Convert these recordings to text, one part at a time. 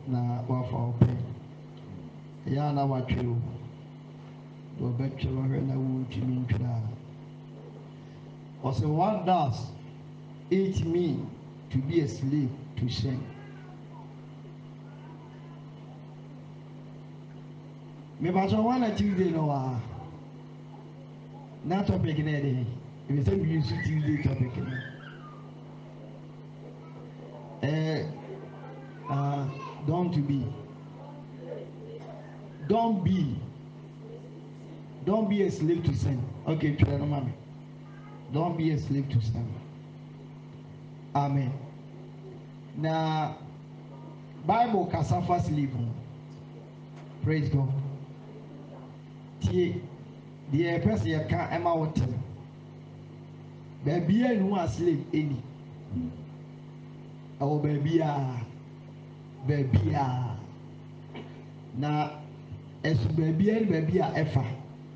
na wafa ope ya na watwero do betwero hwe na wo ntimi ntwira also what does it mean to be a slave to sin? Me ba so one Tuesday no wa na topic na dey we say we use Tuesday topic don't be a slave to sin. Okay, try no mommy. Don't be a slave to sin. Amen. Now Bible kasafa slave. Praise God. The person you can Emma water. Baby, I know a slave any. Oh baby, na as baby efa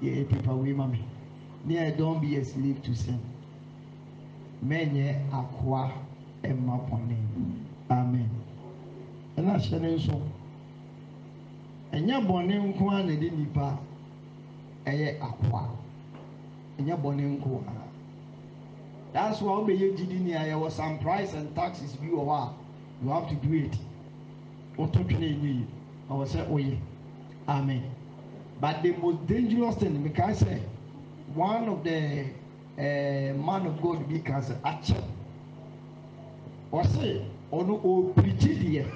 ye people we mommy. Near don't be a slave to sin. Menye akwa emma pone. Amen. And I shall so. And your bonnet nkwan na di nipa eye akwa. And your bonnet nkwan. That's why we there was some price and taxes you have to do it. I was say, oh yeah, amen. But the most dangerous thing, because I say, one of the man of God because actually, or say, or no, or preach it here,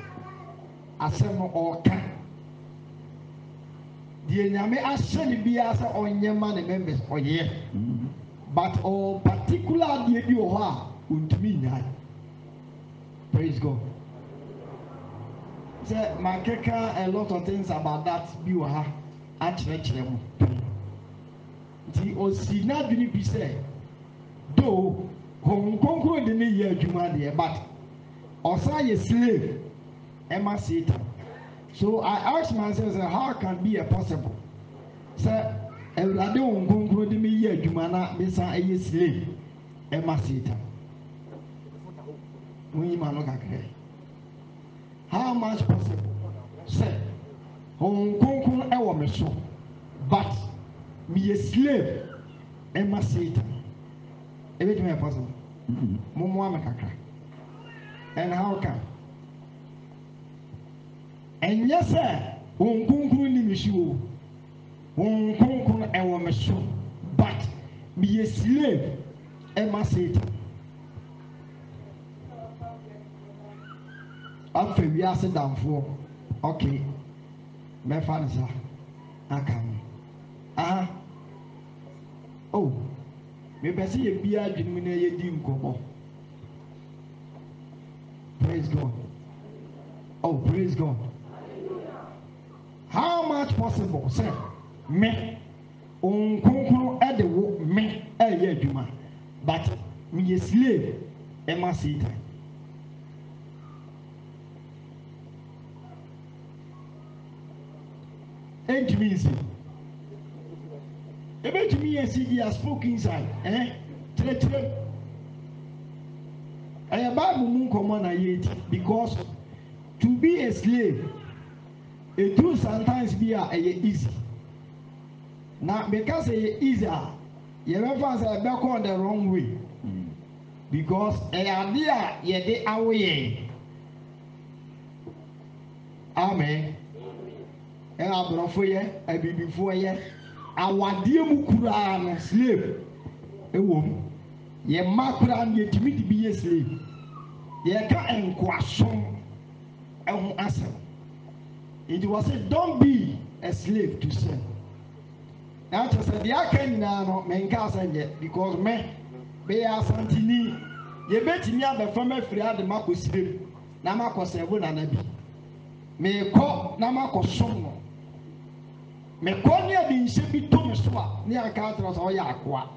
I say no or can. The enemy actually be as on your man members or yeah. But all particular the you are would mean that. Praise God. Say my keka a lot of things about that you are at church level. The Osina Binipi say, though Hong Kong didn't hear Juma there, but also a slave, Emma Satan. So I asked myself, how can be a possible? Say, Ewurade onkonkro de me yi adwuma na me san eye slave e ma Satan. Munyi ma no kakre. How much possible? Say, onkonkro e wo me so, but me a slave e ma Satan. E be me possible. Mumu am kakra. And how come? And yes sir, onkonkro ni me shi but be a slave Emma Satan. After we are sit down for okay, my father, I come. Oh, maybe see a beer diminution come. Praise God. Oh, praise God. How much possible, sir? Me onkonkro ede wo me eye adwuma but me a slave Emma Satan. It means about me and see has spoken inside I am Bible moon common because to be a slave it do sometimes be a easy. Now, because it's easier, you never say back on the wrong way. Because a idea ye de away. Amen. And I brought for ye, I be before ye. Our dear Mukura slave. A woman. Ye makura ye to me to be a slave. Ye can't question and answer. It was said, don't be a slave to sin. Now to say the aken no menka say because me be asantini ye betimi abefa mafiri ade makosire na makosebo na nabi me ko na makosom no me ko ne ade nse bi to me so a ne aka atra so ya akoa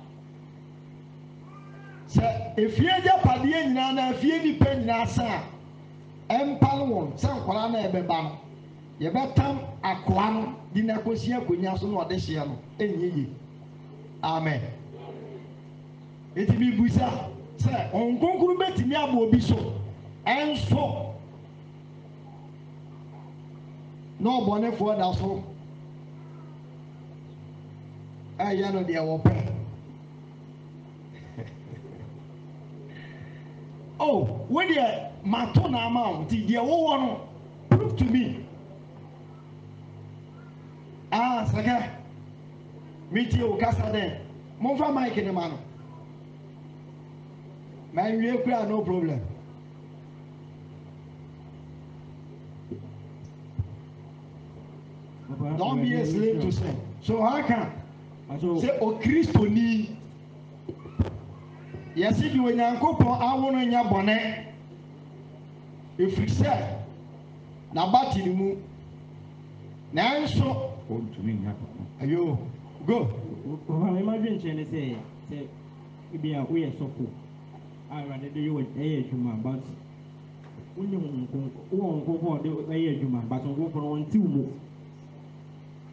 se efie ja pade nyina na afie ni pa nyina sa empal won se nkwara na ebeba no ye betam akoa no di na kosia konya so no ode hye no enyeyi amen eti bi busa se onkonkuru betimi abo obi so enso no bonne for that so I know they are open. Oh, when you matona amount, the one prove to me. Ah, Saka, meet you, Casaden. Monfa Mike in the man. Man, we have no problem. Don't be a slave to sin. So how can say, oh, Christo ni? Yes, if you are going I want to your bonnet. If you say, now, but you move. Now, so, ayo, go. Imagine China say, we are so cool. I rather do you with a human, but when you won't go for the human, but on go for 1 2 more.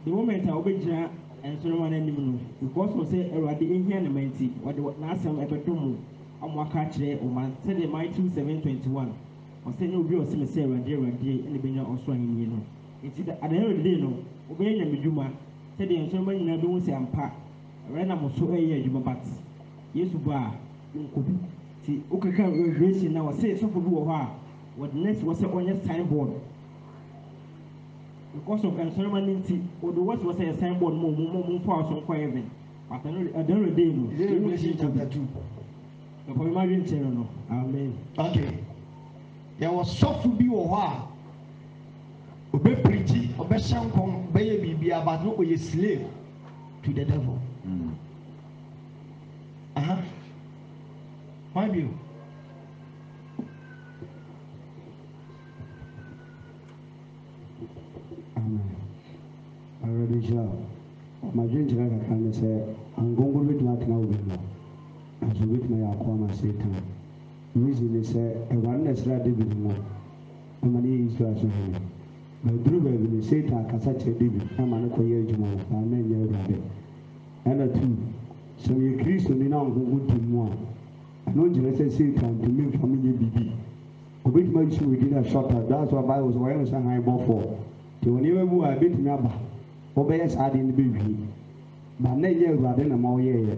The moment I obey and someone anymore, because we say already in here and menty, what the last time ever do, I'm what catch there, or my 2721. Or send you real semi say, and dear, and the Benya or swinging, you know. It's at the end of the day, no, obeying the Juma, said the instrument in a don't say I'm packed. Ran am so a year, Juma Bats. Yes, bar, see, okay, racing now, say so for who are what next was on your signboard. Because of uncertainty, or the worst was a signboard more for some quiet. But I don't know, chapter 2. The imagine channel, amen. Okay. There was suffer be or while. Obe preachy, obe shankom, baby be about no a slave to the devil. My view. Already sure. My dream I can say, I'm going to be not now. As you with my aquama Satan. Reason is a oneness rather than more. I'm an east to us. My drew baby, Satan, Cassette David, I'm an acquired Jumo, and then you're rabbit. And a two. So you Christian in our good to more. I know you say Satan to me from your BB. A bit much we did a shot at that's what I was wearing some high ball for. To whenever I beat me up. Obey us adding the baby. But now you're rather than a more year.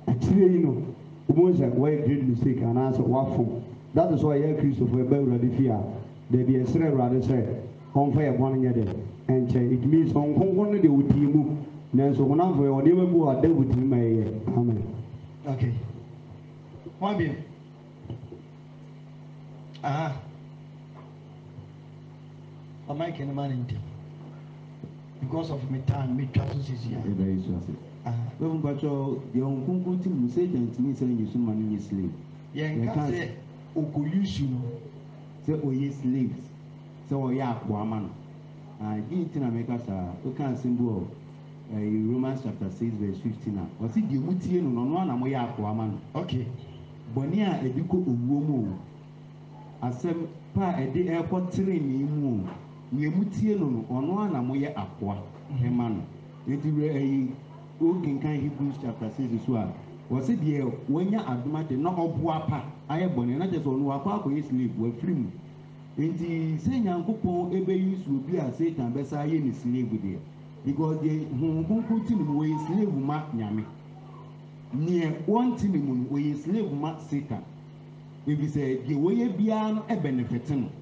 Actually, you know, almost a very great mistake and answer what for. That is why I Christopher Bell ready fear. There be a threat rather say, on fire 1 year day. And it means on one day with you. Nanso when I'm for whatever who are there with him. Amen. Okay. One beer. I'm making the money. Because of my time, me trust is here. When but your young Kunku team say to me saying you soon money is slave. Yeah, you can't say Okuyusu. Say oh yes slaves. So yeah, woman. I didn't make us a kind symbol. Romans chapter 6 verse 15. Was it the Mutian on one and my woman? Okay. Bonia a biko uwomo. Asem pa a day airport train mu. Ye Mutian on one and my aqua. Herman. It is a Hebrews chapter 6 as well. Was it the when you admit not of wapa? I have been not just on wapa for his sleep, we're free. In the same uncle, ebe use will be a Satan, but I ain't slave with it. Because the Hunku team way slave mark Yami. Near one team way slave mark Satan. If you say the way beyond a benefiting.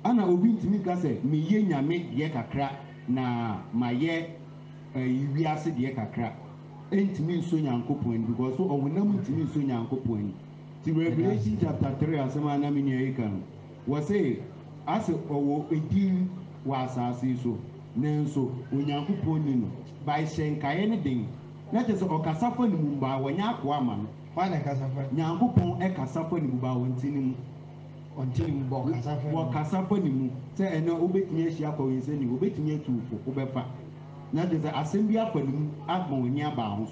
Anna Obi to me, say, me ye Yami, ye kakra, na my ye. We are said the kakra. Ain't me so young coupon because so we know to me so young coupon. The Revelation chapter 3 as a man I mean was say as a deal was as so. Nenso when young coupon by saying anything. That is a casafa in Mumba when yak woman. Why the casafa? Young coupon a casafa in Mumba until you bought casafa in Mu. Say and no obey me, she are going to send you obey me to Obefa. Now there's an assembly for them at Monia Bounce.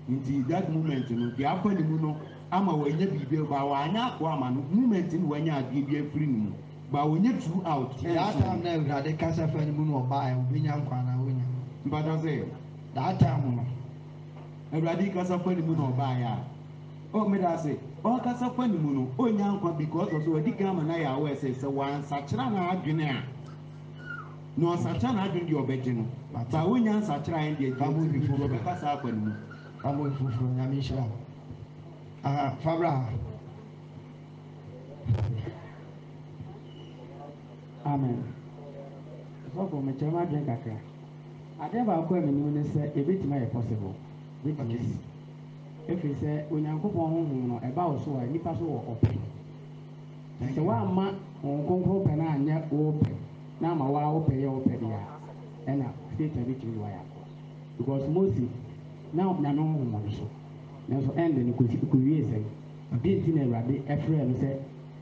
Indeed, that moment, the upper Muno, I'm a way you be by one moment in when you are give free. But when you threw out, that time now that the Casa Fenimuno or buy and win young Quana. But I say, that time, a radical Fenimuno buy. Oh, may I say, oh, Casa Fenimuno, oh, young because of so a decam and I always say, so one such an argument. na ɔsakyera na adwene deɛ ɔbɛgye no ba wonya nsakyera ayɛ deɛ Babu bi foforɔ. ɔbɛka saa akwa no mu Amo fufuro nyame nhyira. Fabra. Amen. Sɔfo mekyerɛ ma adwene kakra. Adeɛ baako a menim ne sɛ ebɛtumi ayɛ possible. Bɛtumi asi. Ɛfiri sɛ Onyankopɔn honhom no ɛba wo so a nnipa so wɔ ɔpɛ. Sɛ woamma Honhom Kronkron pɛ no anyɛ wopɛ na ama woa wopɛ yɛ wopɛ deɛ a ɛna Satan bɛtumi de wayɛ akɔ. Because Mose na Nyame honhom wɔ no so. Nanso ɛnde no kɔwie sɛ deɛ nti na Awurade ɛfrɛ no sɛ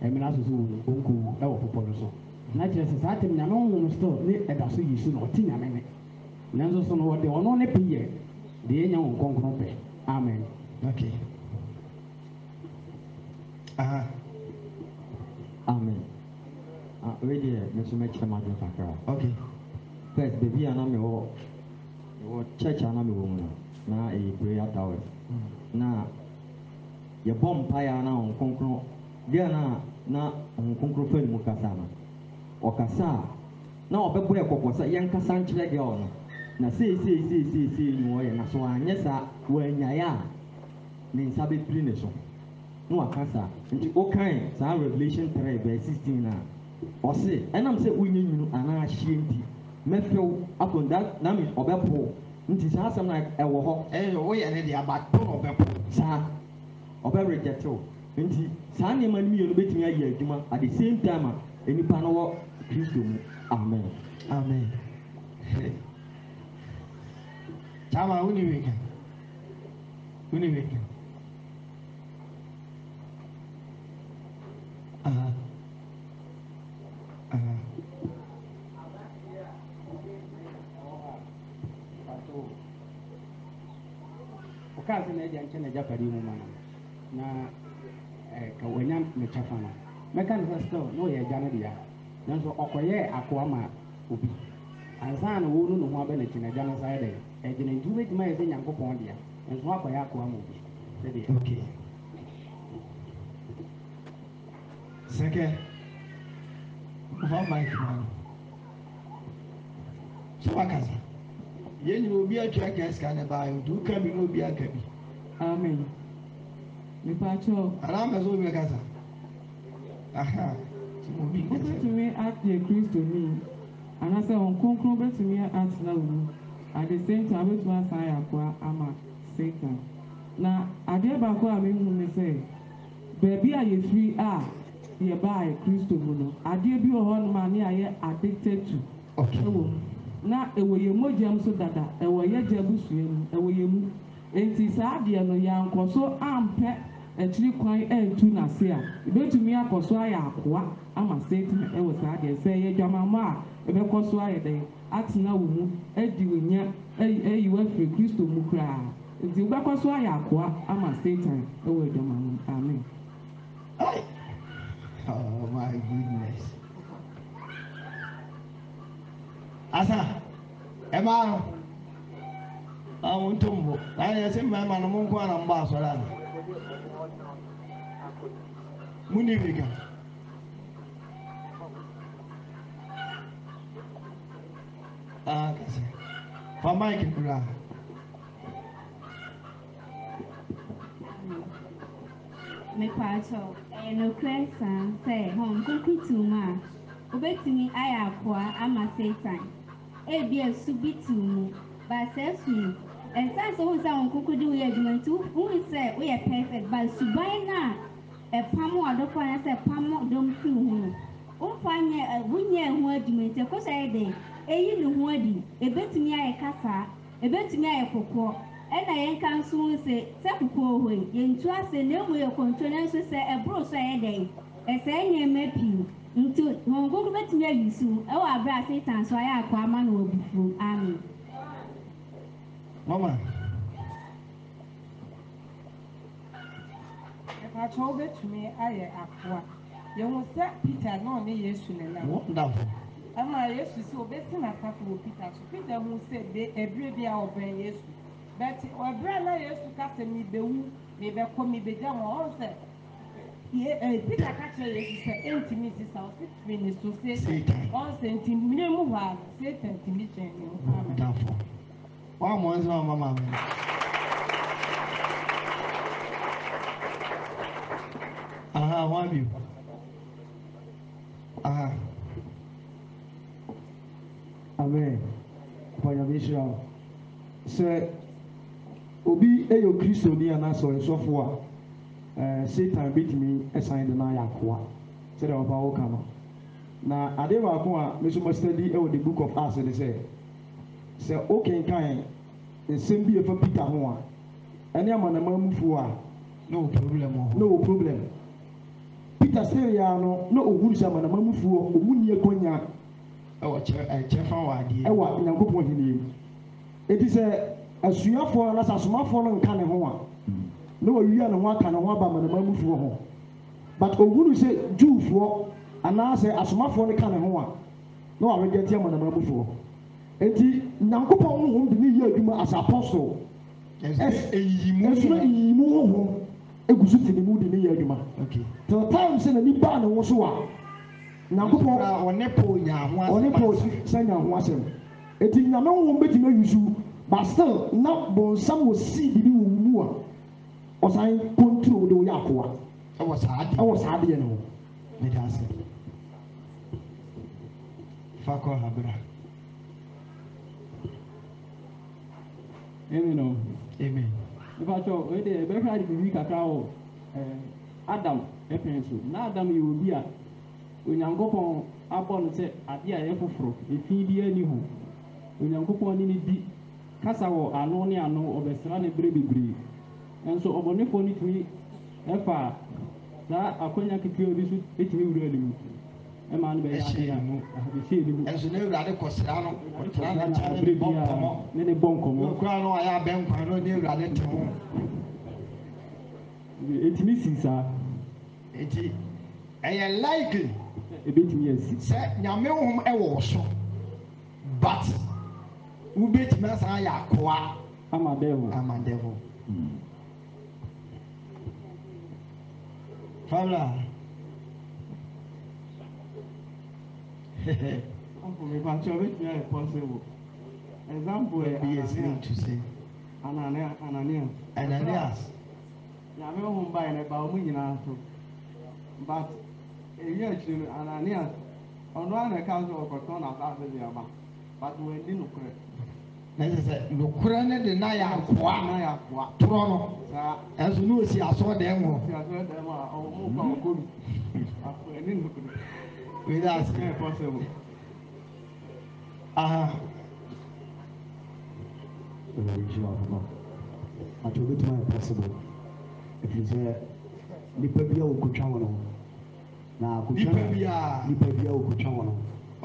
ɛmena so so wɔ no ɔnkɔwu ɛwɔ popɔ no so. Na kyerɛ sɛ saa tem Nyame honhom no still ne ɛda so yi so na ɔte Nyame ne. Nanso so no wɔde ɔno ne pɛ yɛ deɛ ɛnya Honhom Kronkron pɛ. Amen. Okay. Amen. Already, Mr. Metchnam, Okay. First, baby, and I'm your church, and I'm your now a prayer tower. Now, your bomb pie now on Concro, there now on Concro Mukasana. Or Kasa. Now, a Pepper was a young Cassan Chlegon. Now, see, you are and so on. Yes, sir, when Yaya means Sabbath Plination. No, Akasa, and all kinds, our Revelation 3, verse 16 now. Or say, and I'm saying, we need you and I shanty. Metro upon that, Nami or Beppo. It is awesome like a walk, We are ready about two of them. sir, or very ghetto. And Sunny man, me, bit me a year, at the same time, any panel, Christian. Amen. Amen. Chama, who knew we can? Who knew we can? Ɔkaa sɛ na agya nkyɛn na agyapadeɛ mu ma no na ka wanya ne kyɛfa no mɛka ne sɛ still na ɔyɛ agya no deɛ nanso ɔkɔyɛɛ akoa ma obi ansa na wɔnu ne ho abɛ n'akyi na agya no sa yɛ dɛ ɛgyina nti wobɛtumi ayɛ sɛ Nyankopɔn dea nanso woakɔyɛ akoa ma obi sɛdeɛ Okay. Second. Mike man. So wakasa. Yɛn nyina obi atwa kɛsika ne baa yɛ nti woka bi na obi aka bi. Amen. Mepacho. Anaa mpɛ sɛ obi bɛkasa. Aha. Sɛ obi kasa. Wobɛtumi ateɛ Kristoni anaasɛ Honhom Kronkron bɛtumi atena wo mu at the same time wobɛtumi asan yɛ akoa ama Satan. Na adeɛ baako a mehu ne sɛ baabi a yɛfiri a yɛbaa yɛ Kristo mu no adeɛ bi wɔ hɔnom a ne ayɛ addicted to Okay. ɛwɔ mu na ɛwɔ yɛn mogya mu so dada ɛwɔ yɛgya busua mu ɛwɔ yɛn mu enti saa adeɛ no yɛankɔ so ampɛ akyiri kwan antu n'ase a ebɛtumi akɔ so ayɛ akoa ama Satan ɛwɔ saa adeɛ sɛ yɛ dwamamma a ɛbɛkɔ so ayɛ dɛn atena wo mu adi wo nya ayi wafiri Kristo mu koraa nti wobɛkɔ so ayɛ akoa ama Satan ɛwɔ adwamamma amen. Hey. Oh my goodness. Asa, Emma, I want to move. I say, my man, I'm going to pass around. Munivika. For Mike Kura. Mepacho, no question say, Home cookie to ma. Obetumi ayɛ akoa ama Satan. Ebi esubi tu mu, but says me. Ɛsan so wo sɛ wɔn koko de woyɛ adwuma nti wo sɛ woyɛ perfect, but suban na ɛpam ɔdɔfo na sɛ pam dɔm fi wo ho no. Womfa nyɛ wonyɛ ho adwuma nti ɛkɔ sɛ ɛyɛ dɛ eyi ne ho adi. Ebetumi ayɛ kasa, ebetumi ayɛ kɔkɔɔ. Ɛna yɛn ka nso ho sɛ kɔkɔɔ hɔ yi yɛntu ase na emu yɛ kɔntro na nso sɛ ɛboro so ɛyɛ dɛ ɛsɛ nneɛma pii. Nti wɔn koko betumi ayi so ɛwɔ abere a Satan so ayɛ akɔ ama na obufu amen. Mama. Mepacho wobɛtumi ayɛ akoa yɛhu sɛ Peter na ɔne Yesu nenam Wonderful. ama Yesu sɛ obɛsi n'asafo wɔ Peter so Peter hu sɛ ebire bi a ɔbɛn Yesu but ɔbrɛ na Yesu ka sɛ mebɛwu mebɛkɔ mebɛgya wɔn ɔn sɛ Peter catch you say intimate sister or sit finish to say Satan. all sentiment me move her Satan to me change. Therefore, one more mama. One view. Amen. For your mission. Sir, Obi Eyo Christo ni anaso esofo a Satan beat me assign the na yakwa. Said oba wo kama. Na ade ba ko a me so mo study e the book of Acts they say okay kan nsem bi e fa Peter ho a ene amana mamufu a No problem. no problem. Peter say ya no na oguru sha amana mamufu omuni ekonya Chefa wadi. ewa nyankopon hini. Eti sɛ asuafoɔ na sɛ asomafoɔ no nka ne ho a na wɔawia ne ho aka ne ho aba amanamanmufoɔ ho but ohunu sɛ Jewfoɔ anaasɛ asomafoɔ no ka ne ho a na wɔawɛgye te amanamanmufoɔ enti nyankopɔn honhom de ne yɛ adwuma as apostle ɛsoro eyiyimu honhom egu so te ne mu de ne yɛ adwuma till time sɛ n'ani baa ne ho so a nyankopɔn ɔne Paul nya ho sɛ nya ho asɛm eti nyame honhom betumi ayusu but still na bonsam wɔ seed bi wɔ mu a ɔsan control de wɔyɛ akoa ɛwɔ saa adeɛ no ho mede ase fa kɔ habra Amen. amen If I show, we dey better the bibi kakra o. Adam epen so. Na Adam yi obi a Onyankopɔn abɔ no sɛ ade a yɛ foforo, efi bi ani ho. Onyankopɔn ne di kasa wɔ ano ne ano ɔbɛsra ne bere bebree. Nso ɔbɔnefoɔ ne tumi ɛfa saa akonya ketewa bi so etumi wura anim. Ɛma no bɛyɛ ade a no ɛhyɛ anim. ɛnso na Awurade kɔsra no ɔtena ne nkyɛn ne bɔ nkɔmmɔ ne ne bɔ nkɔmmɔ. ɔkura no ɔyɛ abɛnkwan no ne Awurade te ho Etumi si saa. enti ɛyɛ likely Ebetumi asi. sɛ nyame honhom ɛwɔ wo so but wobɛtumi asan ayɛ akoa Ama devil. ama devil Fabla Me pàṣẹ ọbẹ̀ tí a yẹ possible. Example ẹ̀ be explained to say Ananias. Ananias Nyàmé ohun báyìí n'ẹ̀bà ọmú nyinaa so. But èyí ẹ̀kyin Ananias ọ̀nà àná ẹ̀ka sọ ọ̀kọ̀tọ̀ náà sáfẹ́ di ọba. But wọ́n di nùkúrẹ́. na ɛsɛ sɛ nokorɛ ne de na yɛ Náà akoa yà kọ́. torɔ no Saa ɛnso ne osi asɔɔdan mu ti àtúwẹ̀ dẹ̀ mu a ọmọ kọ́ ọkọ mi. Àpò ẹ̀ ní nùkúrẹ́. wei da ase Ẹ̀ possible. aha ati obetumi ayɛ possible efiri sɛ nipa bi a okotwa wɔn ho na akotwa Nipa biara. nipa bi a okotwa wɔn ho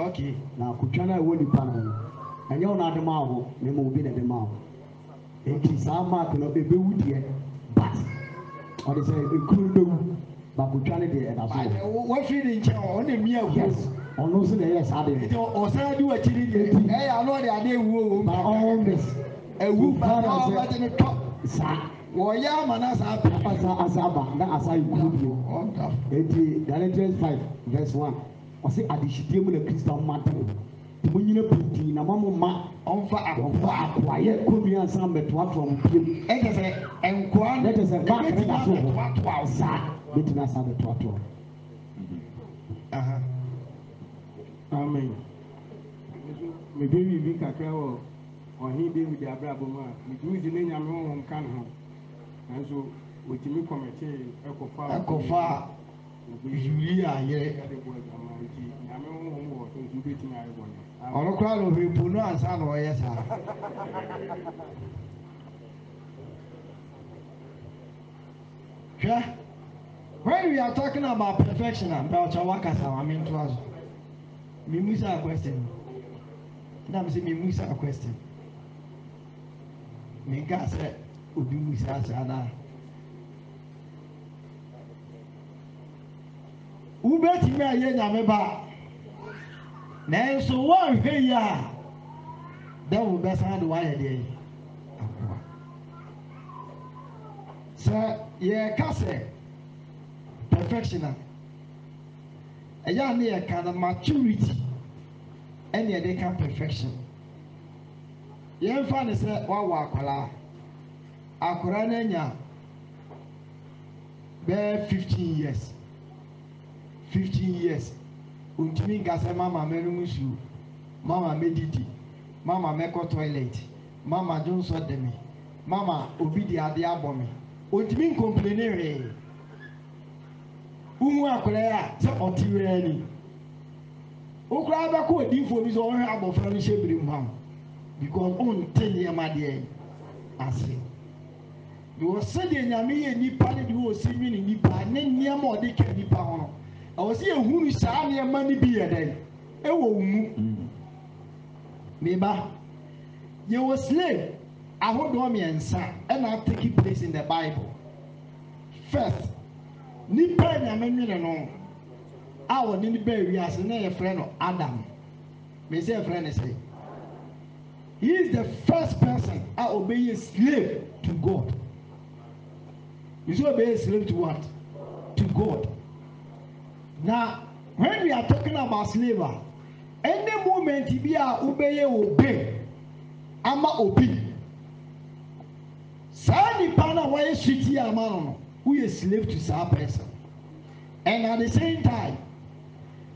okay na akotwa no a ɛwɔ nipa no ho ɛnyɛ wɔn ade maa ho na emu obi na ɛde maa ho eti saa mark no ebewu deɛ but ɔde sɛ ekuru no bewu ba akotwa no deɛ ɛda so wɔ wafiri ne nkyɛn hɔ ɔne mmea wu yes ɔno nso na ɛyɛ saa de nti no ɔsan de wakyiri deɛ ɛyɛ ano ɔde ade ewu wɔ ba mu all miss ewu ba na Father ɔbɛde ne tɔ saa wɔyɛ ama na saa pɛ asa aba na asa ekuru bio. ɔda Eti Galatians 5 verse 1 ɔsi adehyidie mu na kristo ama to te mo nyina pii na mo ma ɔmfa ɔfa akoa akoayɛ komi ansan bɛtoa toa mo piem ɛkyɛ sɛ nkoa no ɛkyɛ sɛ baak ne da so hɔ ɛbɛtumi saa bɛtumi asan bɛtoa toa aha Amen. Mebe biribi kakra wɔ ɔhen David abrabɔ mu a meduru di ne nyame honhom ka ne ho nanso wɔtumi kɔmɛkyee ɛkɔfa a yuri a yere ɛde bɔ adwama nti nyame honhom wɔ so nso wobɛtumi ayɛ bɔne ɔno koraa na ɔhwɛ po no ansa na ɔyɛ saa hwɛ when we are talking about perfection a mpɛ ɔkyɛ wakasa wa me ntoa so memusa a question na me sɛ memusa a question menka sɛ obi musa saa na wobɛtumi ayɛ nyame ba nanso woanhwɛ yi a devil bɛsan de woayɛ deɛ akoa sɛ yɛka sɛ perfection ɛyɛ ne yɛ ka na maturity ɛne yɛde ka perfection yɛmfa ne sɛ wawɔ akwaraa no anya bɛɛ 15 years ontumi nka sɛ mama mɛnom nsuo mama mɛdidi mama mɛkɔ toilet mama dwonsɔ de me mama obi de ade abɔ me ontumi nkomplene hwee wohu akwaraa a sɛ ɔte wura ni wokora bɛkɔ odinfoɔ bi sɛ ɔhwɛ abɔfra no hyɛ bere mu ha because ɔnte nneɛma deɛ ase because sɛdeɛ nyame yɛ nipa ne de wɔsi nwene nipa ne nneɛma ɔde ka nipa ho no ɛwɔ sɛ yɛhunu saa nneɛma no bi yɛ dɛn ɛwɔ wo mu meba yɛwɔ slave ahodoɔ mmiɛnsa ɛna take place in the Bible. First, nipa nyame nwene no a wɔde ne baa wiase na yɛfrɛ no Adam. Me sɛ yɛfrɛ no sɛ he is the first person a obey slave to God. You should obey slave to what? To God. Now, when we are talking about slavery, any moment be a obey ama obi. Saa nipa na wɔyɛ sweetie ama no who is slave to saa person. And at the same time,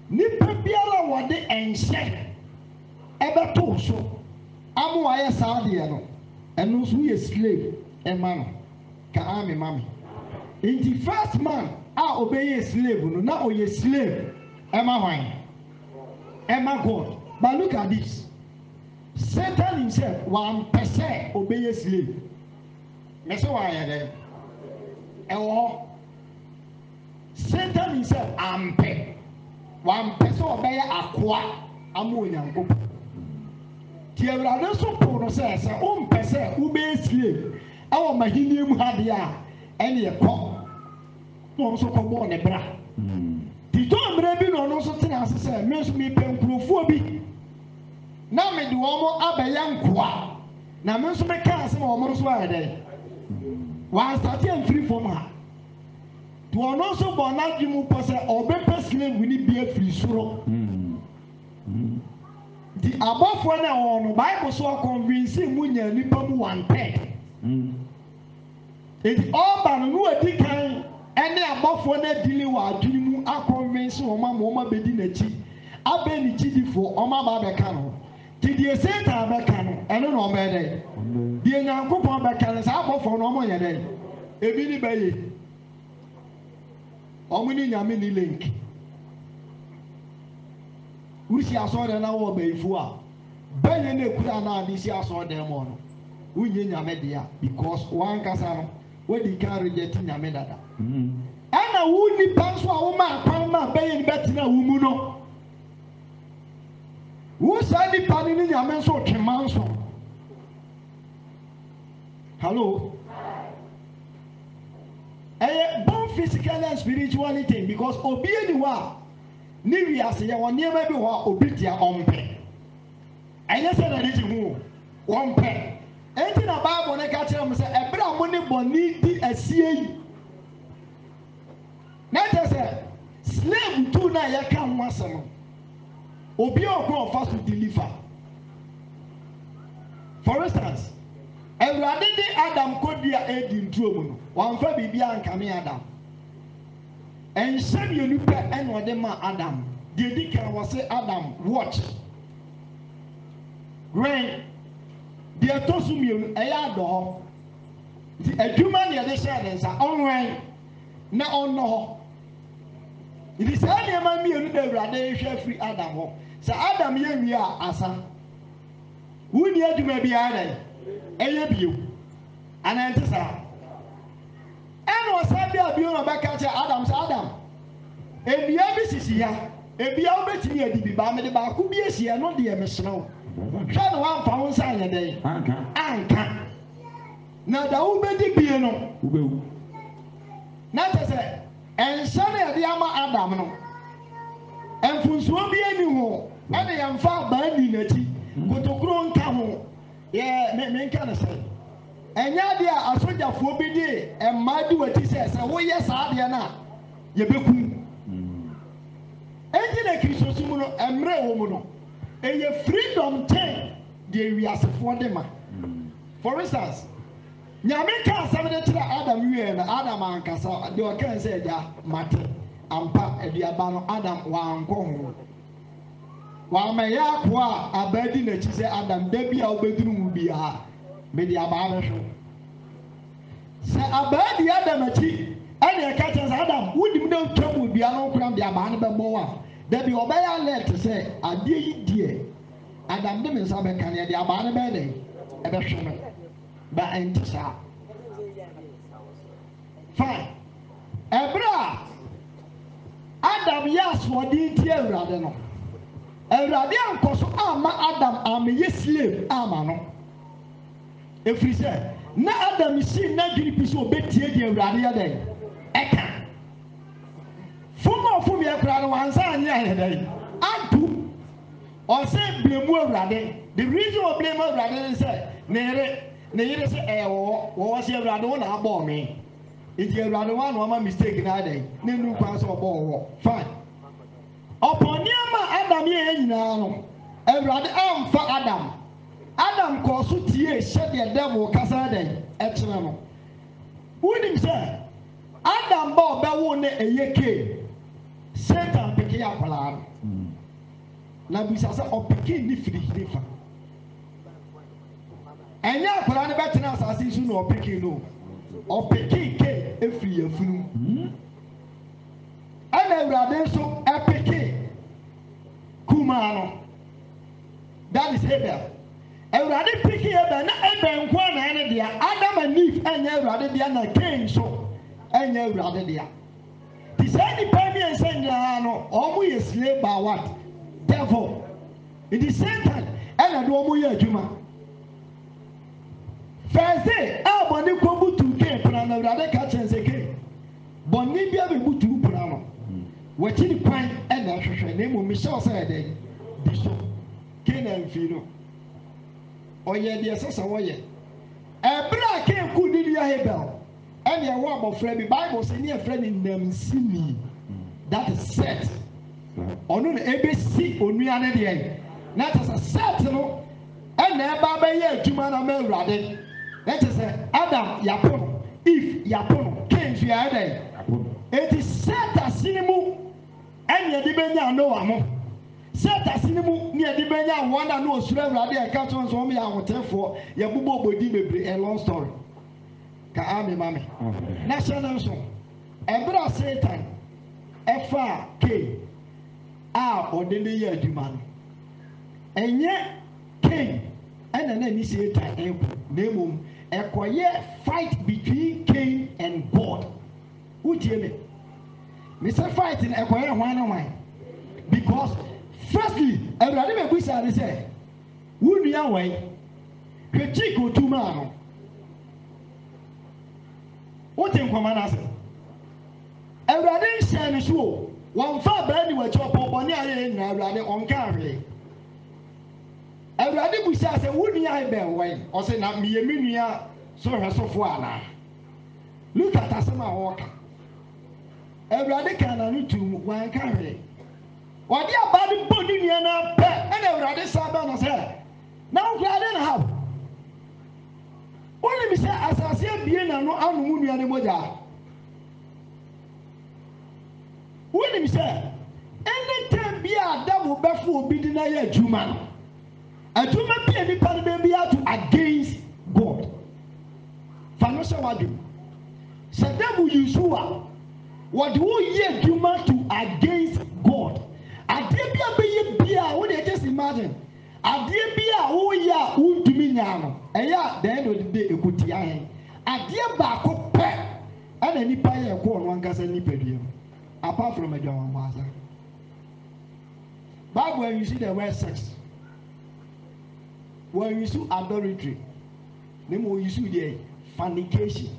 nipa biara wɔde ɛnhyɛ ɛbɛto so ama wɔayɛ saa deɛ no ɛno nso yɛ slave ɛma no ka ame mami. Nti first man a obey slave no na ɔyɛ slave ɛma hwan ɛma God. But look at this, Satan himself 1% obey slave. Mese wayɛ dɛ ɛwɔ Satan himself ampɛ 1% ɔbɛyɛ akoa ama Onyankopɔn. Ti Awurade so po no sɛ wompɛ sɛ wobɛyɛ slave ɛwɔ mahenie mu ha deɛ a ɛne ɛkɔ na ɔno nso kɔbɔɔ ne bra. Titɔ mmerɛ bi na ɔno nso tena ase sɛ me nso mepɛ nkurɔfoɔ bi na mede wɔn abɛyɛ nkoa na me nso meka ase na wɔn nso ayɛ dɛ wɔasate amfiri fam ha. To ɔno nso bɔ n'adwene mu pɔ sɛ ɔbɛpɛ slave ni bi afiri soro. Nti abɔfoɔ no a wɔwɔ no Bible so ɔkɔnvinsi mu nya nipa mu 1/3. Nti ɔba no no adi kan ɛne abɔfoɔ no adili wɔ adwene mu akɔnvinsi wɔn ama wɔn abɛdi n'akyi abɛ ne gyidifoɔ wɔn aba abɛka no. Ti deɛ Satan bɛka no ɛno na ɔbɛyɛ dɛ deɛ Nyankopɔn bɛka no saa abɔfoɔ no ɔmo yɛ dɛ ebi ni bɛyɛ ɔmo ni nyame ni link. Wusi asɔrɔ na wɔ bɛyifu a bɛyɛ na ekura na adi si asɔrɔ dɛm no wunye nyame deɛ because wɔn ankasa no wɔdi kan reject nyame dada. Ɛna wu nipa nso a wɔn akwan ma bɛyɛ ni bɛtena wɔn mu no wusa nipa ni ni nyame nso twema nso. Hello. Ɛyɛ both physical and spiritual thing because obi eniwa. Ni wiase yɛ wɔ nneɛma bi wɔ obi tia ɔmpɛ ɛnyɛ sɛ na ne ti hu ɔmpɛ eti na Bible ne ka kyerɛ mo sɛ ɛbɛrɛ a mo ne bɔnni di asie yi na kyerɛ sɛ slave tu na yɛka ho asɛm obi a ɔkɔ ɔfa so deliver. For instance, Awurade de Adam kɔdi a edi ntuo mu no wɔnfa biribi ankame Adam. Ɛnhyɛ mmienu pɛ ɛna ɔde ma Adam deɛ di kan wɔ sɛ Adam watch rain deɛ ɛtɔ so mmienu ɛyɛ adɔ hɔ nti adwuma deɛ ɛde hyɛ ne nsa ɔnwɛn na ɔnnɔ hɔ nti saa nneɛma mmienu na Awurade hwɛ firi Adam hɔ sɛ Adam yɛ wie a asa wunni adwuma biara dɛ ɛyɛ bio anante saa. Ɛna ɔsan bi abio na ɔbɛka kyerɛ Adam sɛ Adam ebia bi sisi ya ebia wobɛtumi adi bi ba mede baako bi esi ɛno deɛ mesrɛ wo hwɛ na wamfa wo nsa anyɛ dɛn anka na da wobɛdi bie no wobɛwu na kyɛ sɛ ɛnhyɛ no yɛde ama Adam no mfonsuo bi ani ho ɛne yɛmfa abaa ni n'akyi kotokuro nka ho menka no sɛ ɛnyɛ adeɛ a asogyafoɔ bi de mmaa di wati sɛ woyɛ saa adeɛ no a yɛbɛkum ɛnti na kristosom no mmerɛ wɔ mu no ɛyɛ freedom ten deɛ wiasefoɔ de ma for instance nyame ka asɛm de kyerɛ adam wie na adam ankasa deɛ ɔka sɛ agya mate ampa aduaba no adam wankɔ ho wamɛyɛ akoa a abaa di n'akyi sɛ adam da bi a wobɛduru mu biara mede abaa bɛhwɛ sɛ abaa di adam akyi ɛne ɛka kyerɛ sɛ adam wonim dɛ wotwa mu biara no wokora de abaa no bɛbɔ wo a da bi ɔbɛyɛ alert sɛ adeɛ yi deɛ adam de me nsa bɛka ne ɛde abaa no bɛyɛ dɛ ɛbɛhwɛ me ba ɛnte saa fine ɛberɛ a adam yɛ asoɔden nti awurade no awurade ankɔ so ama adam ameyɛ slave ama no ɛfiri sɛ na adam sii n'adwene pi sɛ ɔbɛtie deɛ awurade yɛ dɛn ɛka fom a ɔfom yɛ koraa no wansa anyɛ ayɛ dɛn anto ɔsɛ blemu awurade the reason ɔblemu awurade ne sɛ ne yere sɛ ɛyɛ wɔwɔ sɛ awurade wo na abɔɔ me nti awurade wo ana ɔma mistake na adɛn ne nu kwan sɛ ɔbɔɔ wɔ fine ɔpɔ nneɛma adam yɛ nyinaa no awurade amfa adam kɔɔ so tie hyɛdeɛ devil kasa dɛn ɛkyerɛ no wonim sɛ adam ba ɔbɛwo ne ɛyɛ kee satan peke akwaraa no na bisa sɛ ɔpeke ne firi hire fa ɛnyɛ akwaraa no bɛtena asase so na ɔpeke no ɔpeke kee efiri afunu ɛna awurade nso ɛpeke kumaa no that is Abel awurade peke Abel na Abel nko na ɛne deɛ Adam and Eve ɛnyɛ awurade deɛ na Cain nso ɛnyɛ awurade deɛ te sɛ nipa mmiɛnsa nyinaa no ɔmo yɛ slave by what devil in the same time ɛna de ɔmo yɛ adwuma first day a bɔnne kɔ butu Cain pona na awurade ka kyɛn sɛ Cain bɔnne bi abɛbutu pona no wɔkyi ne kwan ɛna ɛhwehwɛ na emu mehyɛ ɔsɛ ɛdɛ di so Cain amfi no ɔyɛ deɛ ɛsɛ sɛ wɔyɛ ɛberɛ a Cain ku ne nua Abel ɛne ɛwɔ abɔfra bi Bible sɛ ne yɛfrɛ ne namsini that is Seth ɔno na ɛbɛsi onua ne deɛ na kyerɛ sɛ Seth no ɛna ɛba bɛyɛ adwuma na ma awurade na kyerɛ sɛ Adam yapo no Eve yapo no Cain nso yɛ ɛdɛ eti Seth asene mu ɛne yɛde bɛnya Noah mo Seth asene mu ne yɛde bɛnya wɔn a no osuro awurade ɛka kyerɛ nso wɔn yɛ ahotefoɔ yɛbobɔ obodi bebree a long story ka ame mame na hyɛ no nso ɛberɛ a Satan ɛfa Cain a ɔde ne yɛ adwuma no ɛnyɛ Cain ɛna na ni Satan ɛkɔ na mmom ɛkɔyɛ fight between Cain and God wotie me Mr. Fight in ɛkɔyɛ hwan na hwan because firstly awurade bɛbusa ne sɛ wo nua wɔn hwɛ kyik otu maa no wote nkɔma no ase awurade nhyɛ ne so o wɔmfa abaa ni wɔakyi ɔpɔpɔne a yɛyɛ nyinaa awurade ɔnka ahwee awurade busa sɛ wo nua bɛn wɔn ɔsɛ na meyɛ me nua so hwɛ sofoɔ anaa look at asɛm a wɔka awurade ka na no tum wanka hwee wɔde aba de bɔ ne nua no apɛ ɛna awurade saa bɛ no sɛ na wokura de na haw wonim sɛ asase abie na no ano mu nua ne mogya wonim sɛ anytime bi a devil bɛfo obi de na yɛ adwuma no adwuma bi a nipa no bɛbi ato against God fa no sɛ wadwom sɛ devil yusu a wɔde wo yɛ adwuma to against God adeɛ bi a bɛyɛ bi a wo de just imagine adeɛ bi a woyɛ a wontumi nyaa no ɛyɛ a the end of the day ɛkɔtia hɛn adeɛ baako pɛ ɛna nipa yɛ ɛkɔɔ no ankasa nipadua mu apart from adwamamɔ asa Bible when you see the word sex when you see adultery ne mo you see the fornication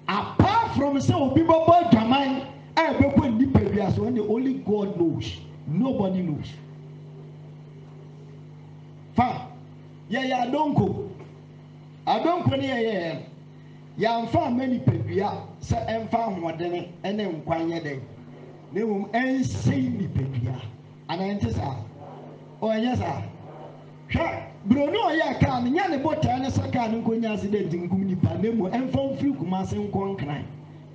apart from sɛ obi bɔbɔ adwaman a ɛbɛkɔ nipadua so only God knows nobody knows fa yɛyɛ adonko ne yɛyɛ yɛmfa ama nipadua sɛ ɛmfa ahoɔdene ɛne nkwan yɛ dɛn ne mmom ɛnsɛn nipadua anaa nte saa ɔnyɛ saa hwɛ buroni ɔyɛ kaa no nya ne botaa ne sɛ kaa no nkɔnya accident nkum nipa ne mmom ɛmfa mfiri kumase nkɔ nkran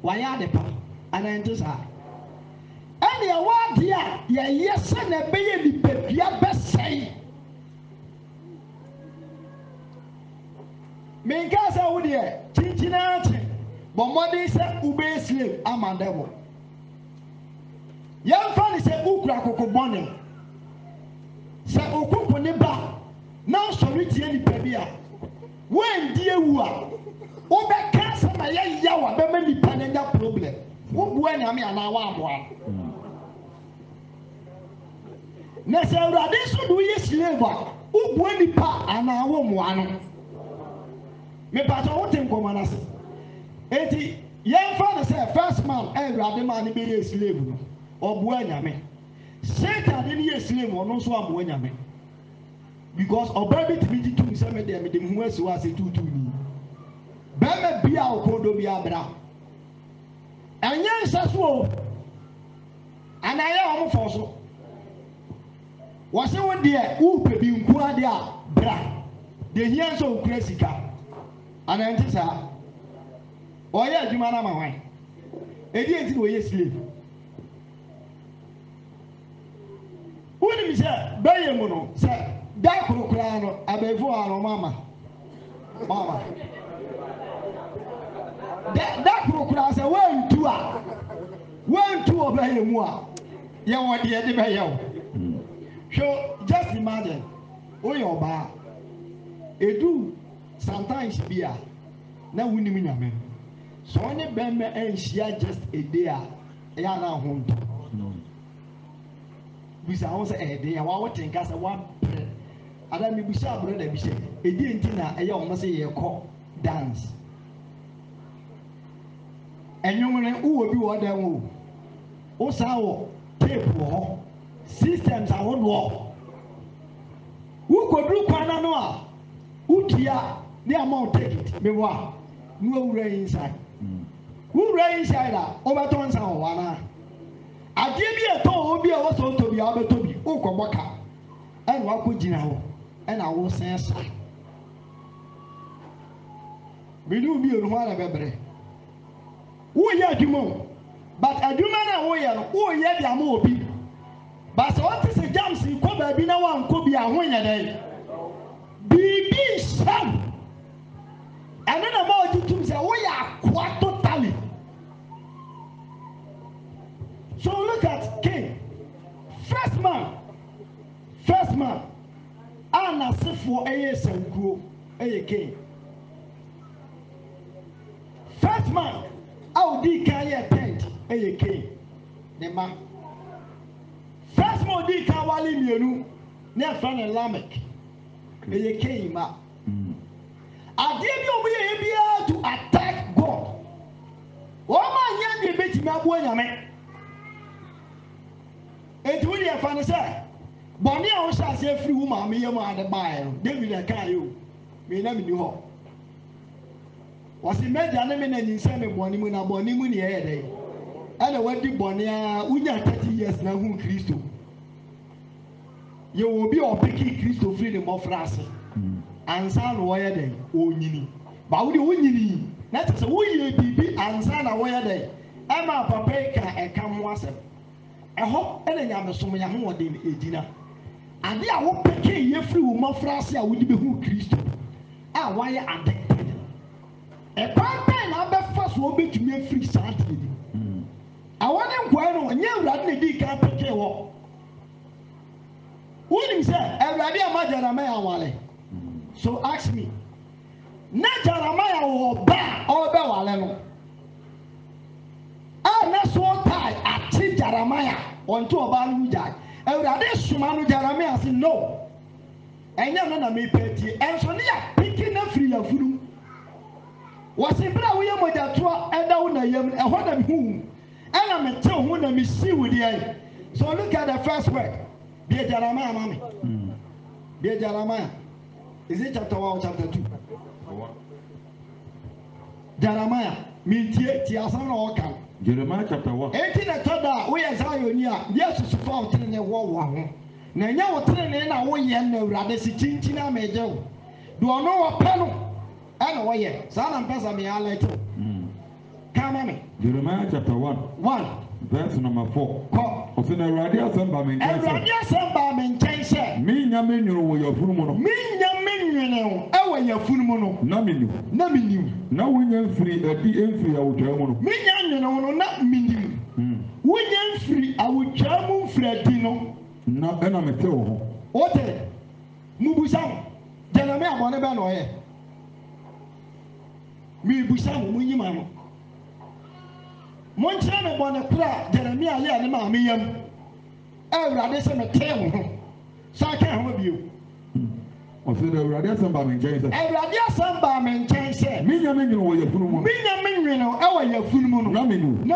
wayɛ ade pa anaa nte saa ɛne ɛwɔ adeɛ a yɛyɛ sɛ na ɛbɛyɛ nipadua bɛsɛe menka sɛ wo deɛ kyinkyina akye bɔ mmɔden sɛ wobɛyɛ slave ama devil yɛmfa ne sɛ wokura kokobɔne sɛ okoko ne ba na nsɔre tie nipa bi a woandi ewu a wobɛka sɛ ma yɛyɛ wa bɛma nipa no nya problem wobua nyame anaa woaboa na sɛ awurade nso de woyɛ slave a wobua nipa anaa wommoa no mepatɔ wote nkɔmmɔ no ase enti yɛmfa no sɛ first man awurade ma ne bɛyɛ slave no ɔboa nyame Satan de ne yɛ slave ɔno nso aboa nyame because ɔbaa bi tumi gye tum sɛ mede me ho asi wɔ ase tutu ni bɛrima bi a ɔkɔdɔ bi abra ɛnyɛ nsa so o anaa yɛ ɔmo fɔ so wɔse wo deɛ wopɛ bi nko adeɛ a bra deɛ hia nso okura sika anaa nte saa ɔyɛ adwuma no ama hwan ɛdi enti na ɔyɛ slave wonim sɛ bɛyɛ mu no sɛ da korokoraa no abɛɛfo a no mama da korokoraa sɛ woantu ɔbɛyɛ mu a yɛwɔ deɛ de bɛyɛ wo hwɛ just imagine woyɛ ɔbaa ɛdu sometimes bi a na wonim nyame sɛ ɔne bɛmma anhyia just a day a ɛyɛ ana ho ntɔ bisa ho sɛ ɛden a wawote nka sɛ wabrɛ ada mebusa aborɔ da bi hyɛ ɛdi nti na ɛyɛ ɔmo sɛ yɛkɔ dance ɛnwom no wowɔ bi wɔ dan wo wo saa wɔ tape wɔ hɔ systems ahodoɔ wokɔduru kwana no a wotua ne ama wo ticket mewɔ a ne wawura inside wowura inside a wobɛtɔ nsa wɔ hɔ anaa adeɛ bi ɛtɔ wɔ bi a wɔsɔ ɔtɔ bi a wɔbɛtɔ bi wokɔbɔ ka ɛna wakɔ gyina hɔ ɛna wosɛn sa bini wo bi ɔno ho ara bɛbrɛ woyɛ adwuma o but adwuma no a woyɛ no woyɛ de ama obi but sɛ wɔte sɛ jams kɔ baabi na wankɔ bi a ho nyɛ dɛn biribi nhyɛm ɛno na ma ɔgye tum sɛ woyɛ akoa totally. So look at Cain. First man. Ana sefo eye sankuo eye Cain. First man audi kan ye tent eye Cain. Ne ma. First man di kan wali mienu ne afra ne Lamech. Eye Cain ma. Ade bi omo ye bia to attack God. O ma nya de betimi abo nyame. Enti wo deɛ fa no sɛ bɔne a wohyɛ ase afiri wo maame yɛ mu ade baeɛ no David ɛkaa yɛ o mena menni hɔ wɔse mɛgya ne me na nyinsɛ me bɔne mu na bɔne mu ne ɛyɛ dɛn ɛna wadi bɔne a wonya 30 years na hu Kristo yɛwɔ obi a ɔpeki Kristo firi ne mmɔfra ase ansa na wɔyɛ dɛn ɔnyini ba wo deɛ wonyini na kyerɛ sɛ woyɛ biribi ansa na wɔyɛ dɛn ɛma papa yi ka ɛka ho asɛm ɛhɔ ɛna nyamesom yɛ ahoɔden ɛgyina ade a wopɛkɛ yɛfiri wo mmɔfra ase a wode bɛhu Kristo a wayɛ addicted ɛkwan pɛn na abɛfa so wobɛtumi afiri saa adeɛ bi awɔ ne nkoa no ɛnyɛ awurade na di kan pɛkɛ wɔ wonim sɛ awurade ama Jeremiah awale so ask me na Jeremiah wɔ ba a ɔbɛwale no a na so ɔtae ate Jeremiah ɔnto ɔbaa no gyae awurade soma no Jeremiah se no ɛnyɛ no na mepɛ tie ɛnso ne yɛ piki na firi yafunu wɔse bere a woyɛ mogyatoa ɛda wo na yam ɛhɔ na mehu ɛna mete ho na mesi wo deɛ so look at the first word deɛ Jeremiah ma me deɛ Jeremiah is it chapter 1 or chapter 2 Jeremiah tie asɛm na ɔka Jeremiah chapter 1. 18 na toda we Zion ya Jesus fa otene ne wo wo ho na nya wotene ne na wo ye na Awurade si chinchin ameje wo do ono wo pe no e na wo ye sa na mpesa me ya leto come on Jeremiah chapter 1 verse number 4 ofe na Awurade asamba me nchen Awurade asamba me nchen se me nya me nwuru wo yafunu mu no me nya me nwene e wo yafunu mu no na menu na wonya mfiri adi emfiri awotwa mu no me nya nwene wo no na menu wonya mfiri awotwa mu mfiri adi no na ena mete wo ho ote mubusam Jeremiah abone be no ye mi busam munyima no monkyerɛ me bɔne kora Jeremia yɛ ne maame yam Awurade sɛ metee wo ho saa ka ho bio ɔsɛ dɛ Awurade asɛm ba me nkyɛn sɛ Awurade asɛm ba me nkyɛn sɛ menya me nwene wɔ yafunu mu menya me nwene ɛwɔ yafunu mu no na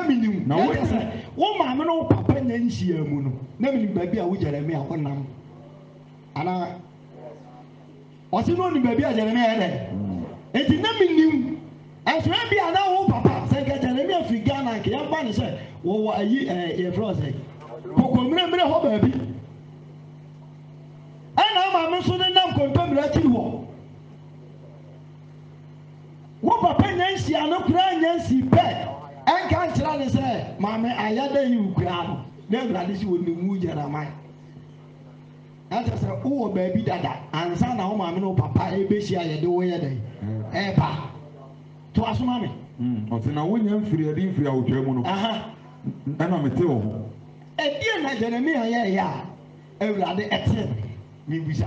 menim na wɔyɛ sɛ wo maame no wo papa nya nhyia mu no na menim baabi a wo Jeremia wonam anaa ɔsɛ no onim baabi a Jeremia yɛ dɛ enti na menim ɛsɛ bi a na wo papa sɛ ka Jeremia fi Ghana nke ya ba ne sɛ wo ayi ye frose kokomire mire hɔ baabi ɛna ma me so ne nam kontomire akiri hɔ wo papa nyansia no kura nyansi pɛ ɛnka nkyerɛ ne sɛ maame ayada yi ukura no na Awurade si wɔ ne mu Jeremiah ɛnta sɛ wo baabi dada ansa na wo maame no papa ebehyia yɛ de wo yɛ dɛ ɛba to asoma me ɔsɛ na wonya mfiri adi mfiri awotwa mu no ɛna mete wo ho ɛdeɛ na Jeremia yɛ a Awurade ɛte me busa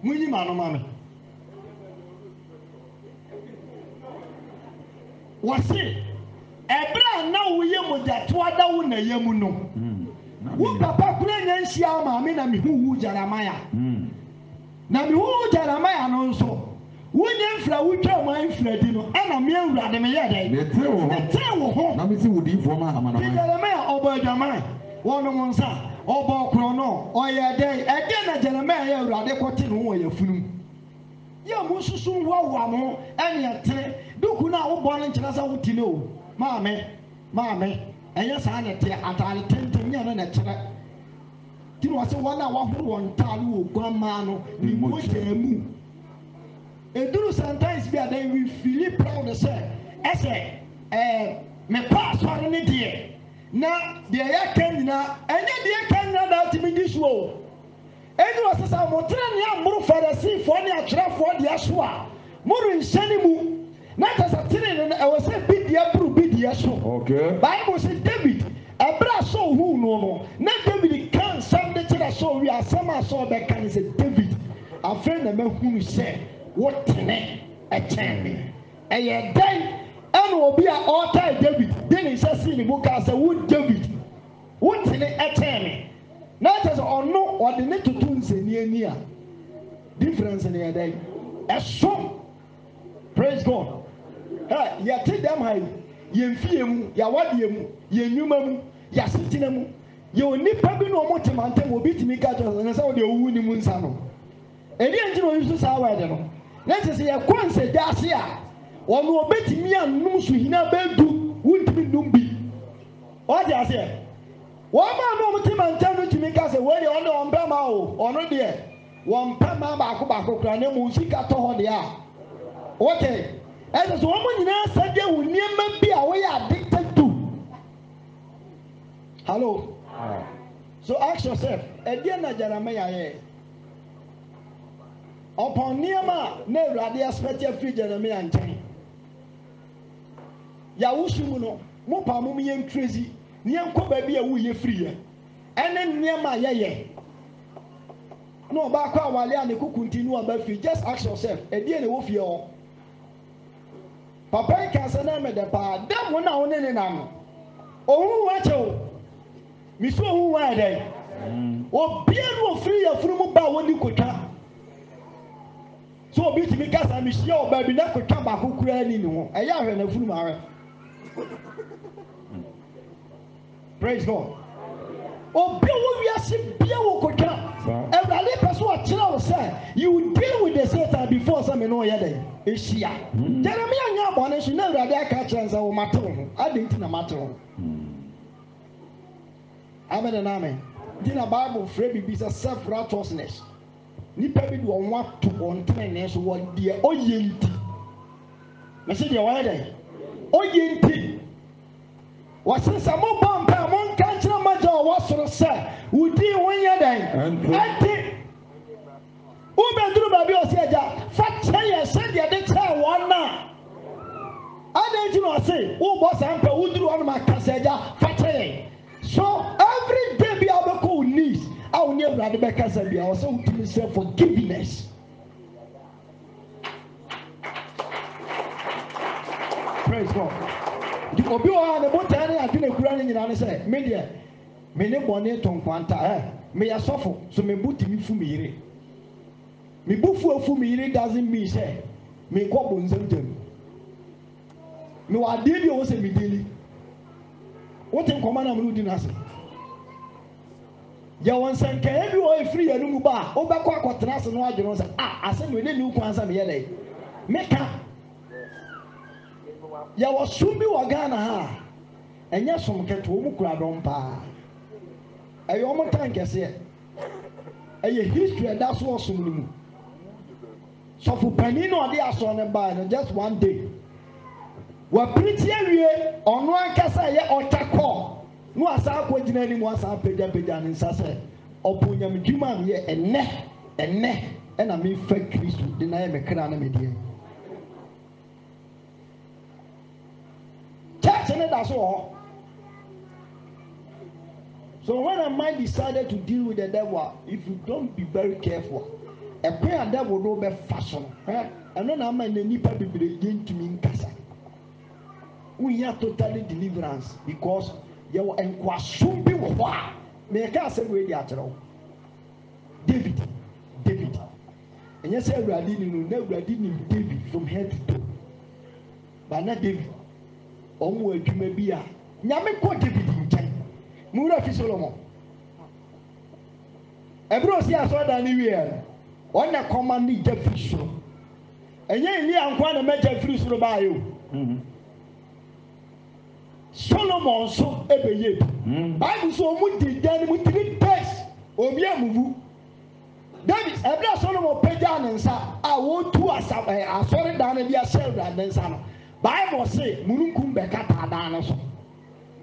munyi ma no ma me wɔse ɛberɛ a na woyɛ mogyatoa da wo na yɛ mu no wo papa kora nya nhyia maame na mehuhu Jeremia na mehuhu Jeremia no nso wonye mfra wotwa mo mfra di no ana me Awurade me yɛ dɛ mete wo ho na me si wodi fo ma amana ma Jeremia ɔbɔ adwaman wɔno mo nsa ɔbɔ koro no ɔyɛ dɛ ɛde na Jeremia yɛ Awurade kɔte no wɔ yɛfunum yɛ mo susu ho wa mo ɛne ɛtere duku na wo bɔ no nkyerɛ sɛ woti no maame ɛyɛ saa ne te atare tenten yɛ no na kyerɛ ti no wɔse wɔn a wɔhoro wɔn ntare wɔ guama no ne mogya mu eduru sometimes bi adan we feel proud sɛ ɛsɛ me pa asɔre ne deɛ na deɛ yɛ ka nyinaa ɛnyɛ deɛ ka nyinaa da timi di so o ɛni wɔ sisa mo tena ne amoro Farisifoɔ ne atwerɛfoɔ deɛ so a moro nhyɛ ne mu na kyerɛ tene no ɛwɔ sɛ bi deɛ buru bi deɛ so Bible sɛ David ɛberɛ a Saul huu no no na David ka nsɛm de kyerɛ Saul wi asɛm a Saul bɛka ne sɛ David afei na mahunu sɛ wotene ɛkyɛn me ɛyɛ dɛn ɛna obi a ɔtaa David de ne nhyɛ sii ne mu kaa sɛ wo David wotene ɛkyɛn me na kyerɛ sɛ ɔno ɔde ne toto nsɛni ani a difference ne yɛ dɛn ɛso praise God yɛte dɛm ha yi yɛn fie mu yɛawadeɛ mu yɛn nnwuma mu yɛasetena mu yɛwɔ nnipa bi na ɔmo te mantam obi tumi ka kyerɛ sɛ ɔde owu ne mu nsa no ɛdi nti na oyi so saa wɛde no na kyerɛ sɛ yɛkɔ nsɛgya ase a ɔno ɔbɛtumi anom suhina bɛdu wontumi nnom bi ɔde aseɛ wɔn maa no ɔmo te mantam no tumi ka sɛ wɔde ɔno ɔmpɛ ma o ɔno deɛ wɔmpɛ ma baako kora na mu sika tɔ hɔ deɛ a okay ɛsɛ sɛ wɔn nyinaa sɛdeɛ wɔ nneɛma bi a wɔyɛ addicted to hello so ask yourself ɛdeɛ na Jeremia yɛ upon nneɛma na Awurade expect afiri Jeremia nkyɛn yɛawosu mu no mo pa mo yɛ crazy ne yɛnkɔ baabi a woyɛ firi yɛ ɛne nneɛma a yɛyɛ na ɔbaakɔ awale a ne kukunti no aba firi just ask yourself ɛdeɛ na ɛwɔ fie hɔ papa yi ka sɛ na mɛdɛ paa dɛm wo na wo ne ne nam no ɔhu wa kyɛw misu ɔhu wa yɛ dɛn obiara no ofiri yɛfunu mu ba a wɔni kotwa so obi tumi kasa mehyia wɔ baabi na kotwa baako kura ni ne ho ɛyɛ ahwɛ na funu mu ahwɛ praise God obi a wɔ wiase bia wɔ kotwa Awurade pɛ so ɔkyerɛ wo sɛ you deal with the Satan before sɛ me no yɛdɛ ehyia Jeremia nya abɔne so na Awurade aka kyerɛ nsa wo mate wo ho ade nti na mate wo amen na amen di na Bible frɛ bibi sɛ self righteousness nipa bi de wɔn ato wɔn tenene so wɔ deɛ ɔyɛ nti mɛsɛ deɛ wɔyɛ dɛ ɔyɛ nti wɔsesa mo bɔ mpa mo nka kyerɛ magya ɔwɔ soro sɛ wodi ho yɛ dɛ ɛnti wobɛduru baabi ɔsɛ agya fa kyɛ yɛ sɛdeɛ de kyɛɛ wɔn na adɛn nti na ɔse wobɔ saa mpa woduru hɔ no ma ka sɛ agya fa kyɛ yɛn so every day bi a wobɛkɔ wo knees a wo ne Awurade bɛkasa bia ɔsɛ wotumi sɛ forgiveness praise God obi wɔ ha ne botaa ne adwene kura ne nyinaa ne sɛ me deɛ me ne bɔne to nkwanta meyɛ sɔfo so me bo tumi fu me yere me bo fu me yere doesn't mean sɛ me nkɔ bonsam gyam me wɔ adeɛ bi a wɔ sɛ me deli wote nkɔma na mene wodi no ase yɛwɔ nsɛnkaeɛ bi wɔ ɛfiri yɛno mu ba a wobɛkɔ akɔtena ase no adwene sɛ asɛ me ne ne wo kwan sɛ meyɛ dɛ meka yɛwɔ som bi wɔ Ghana ha a ɛnyɛ som ketewa wɔn mu kura dɔm paa ɛyɛ wɔn tan kɛseɛ ɛyɛ history ɛda so wɔ som no mu sɔfo panin na ɔde asɔ ne baa no just one day wapiriti awie ɔno ankasa yɛ ɔtakɔ no asa akɔ gyina anim asa apagya ne nsa sɛ ɔpo nyamedwuma a meyɛ ɛnɛ ɛna mefa Kristo de na yɛ me kra na me deɛ church ne da so wɔ hɔ so when a man decided to deal with the devil if you don't be very careful ɛkwan a devil do bɛfa so no ɛno na ama na nipa bebree yɛntumi nkasa wonya totally deliverance because yɛwɔ nkwasom bi wɔ hɔ a mɛka asɛm wei de akyerɛ wo David ɛnyɛ sɛ Awurade ni no na Awurade nim David from head to toe but na David ɔmo adwuma bi a nyame kɔ David nkyɛn muwura fi Solomon ɛbere osi asɔredan ne wie ɔna kɔma ne gya firi soro ɛnyɛ Eli ankwa na mɛgya firi soro baayɛ o Solomon so ebeye Bible so ɔmo di dan mu 3 days obi amuvu David ɛbere Solomon pagya ne nsa a wɔtu asɔredan ne bi ahyɛ Awurade ne nsa no Bible say mununkum bɛkata dan no so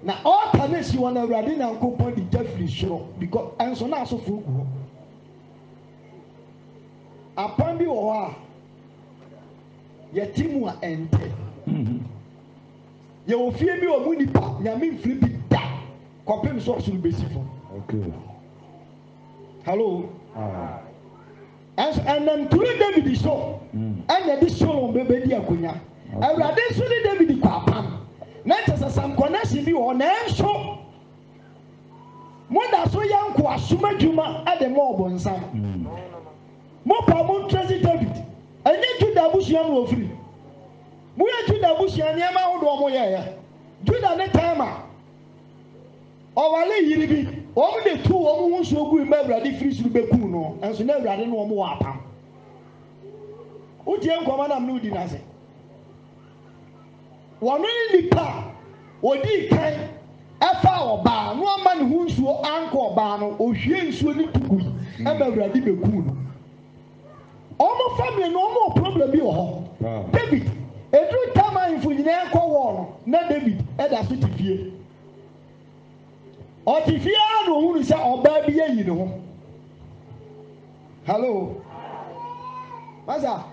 na ɔta ne si wɔn Awurade Nyankopɔn de gya firi soro because ɛnso na asɔfo gu hɔ apam bi wɔ hɔ a yɛte mu a ɛntɛ yɛwɔ fie bi wɔ mu nipa nyame mfiri bi da kɔpem so ɔsoro bɛsi fam hello ɛnam turu David so ɛna de Solomon bɛbɛdi akonya Awurade nso de David kɔ apam na kyɛ sɛ some connection bi wɔ nanso mo da so yɛ nkoasom adwuma ɛde mo ɔbɔnsam mo pa mo ntrɛsi David ɛnyɛ Juda abusua no ofiri mo yɛ Juda abusua nneɛma ahodoɔ mo yɛyɛ Juda ne time a ɔwale yiri bi wɔn de tu wɔn ho nsuo gu mɛ Awurade firi soro bɛku no ɛnso na Awurade no wɔn wɔ apam wotie nkɔmɔ nam ne wodi n'ase wɔn ne nipa odi kan ɛfa ɔbaa no ama ne ho nsuo ankɔ ɔbaa no ohwie nsuo ne tugu yi ɛma Awurade bɛku no ɔmo family no ɔmo problem bi wɔ hɔ David eduru tama info nyinaa kɔ wɔ no na David ɛda so ti fie ɔti fie a na ohunu sɛ ɔbaa bi ayi ne ho hello masa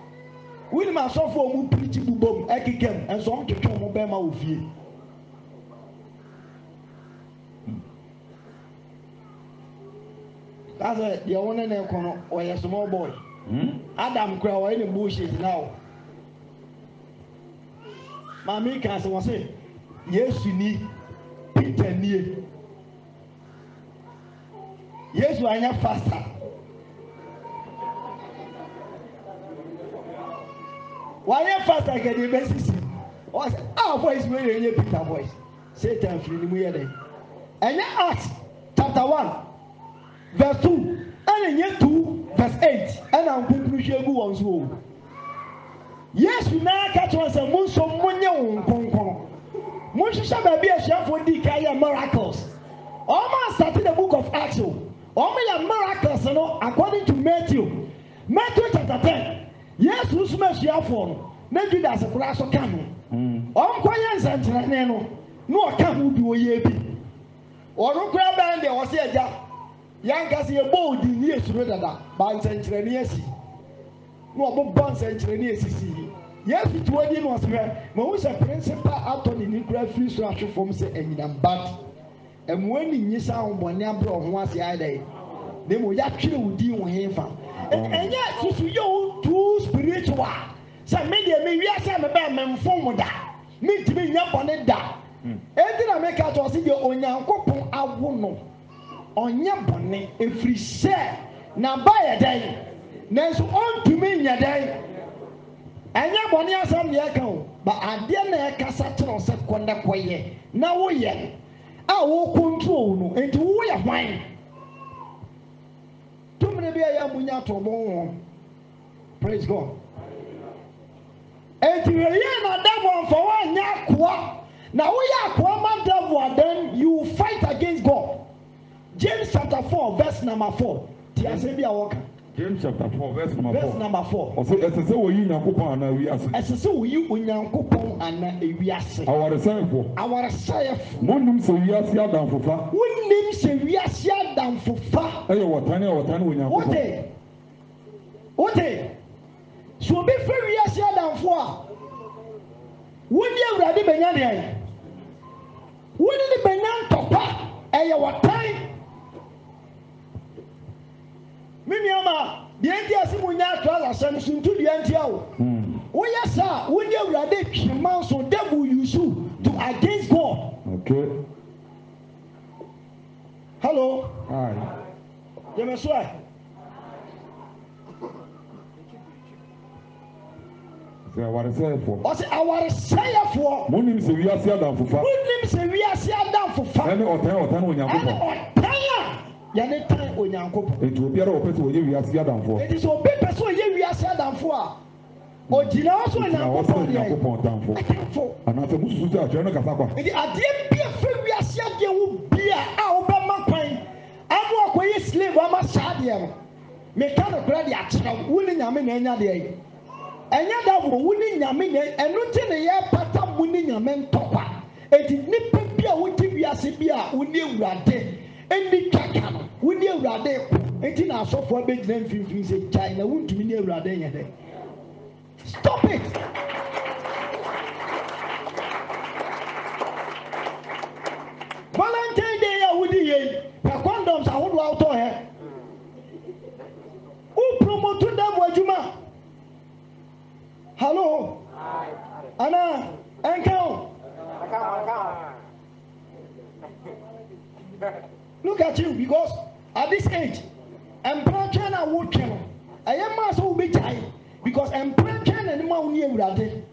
wuli ma asɔfo ɔmo pirikyi bubom ɛkekam ɛnso ɔmo twetwe ɔmo bɛrima wɔ fie kasɛ deɛ wɔn ne kɔ no ɔyɛ small boy Adam kura ɔyɛ ne bullshit now maame kan sɛ wɔn sɛ Yesu ni Peter nie Yesu anya faster wɔayɛ faster kɛde bɛsisi ɔsɛ voice wey yɛ nye Peter voice Satan firi ne mu yɛ dɛ ɛnyɛ Acts chapter 1 verse 2 ɛna nye 2 verse 8 ɛna nkunkuru hwɛ gu wɔn so o Yes, you now catch us a moon so money on Concon. Moshisha baby a chef for the Kaya miracles. Almost started the book of Acts. Almost miracles, you know, according to Matthew. Matthew chapter 10. Yes, who's smash your phone. Maybe that's a class of camel. Quiet and no account would do a yeppy. Or no crab band there was a young as a bold in years rather than bonds and Chinese. No bonds and Chinese. Yes, it was where most a principal out on the nuclear free structure from say and but and when you sound one number of once the other, they will actually would deal with him. And yet, if you too spiritual, some media may be a some about men form that. Me to be up on it that. Anything I make out to see your own young couple, I won't know. On your bonnet, if we share, now buy a day. Next on to me in your day. And your bonnet has some yakko, but I didn't cast on second quiet. Now we are. I will control no into we are wine. Too many be a young to praise God. And you are that one for 1 year. Now we are Kwama devil, then you fight against God. James chapter 4, verse number 4. James chapter 4, verse number 4. Verse number 4. I say, we you Nakupon and we are. As so you Unyakupon and we are saying. Our disciple. Our sire. One so we are here down for far. One name say we are here down for far. Hey, what time when you what day? What day? So be free we are here down for. When you ready, Benyan? When the Benyan Topa, and what time? Mimiama, the India Simunya Trala sends into the Antio. Oh, yes, sir. When you ready, man, so devil you sue to against God. Okay. Hello. Hi. You may swear. Our say for. Or say our say for. Monim say we are here down for far. Monim say we are here down for far. Any or time when you are. Yane time onyankopon. It will be a person we are here down for. It is a big person we are here down for. O jina also onyankopon down for. And after musu to a no kasakwa. It adie bia fe we are here dey wo bia a wo be makwan. Amo akoye slave ama sha dey no. Me ka no kra dey a kira wo ni nyame na enya dey. Enya da wo wuni nyame ne enu ti ne ye pata wuni nyame ntokwa eti nipa bia wo ti wiase bia wuni ewurade eni twaka no wuni ewurade eti na asofo abegyina mfimfini se chai na wuntumi ni ewurade nya de. Stop it. Valentine Day ya wudi ye pa condoms ahodo auto he u promote them wajuma. Hello. Anna, Uncle. Look at you because at this age, I'm branching and working. I am master will be tired because I'm branching and more near Rade.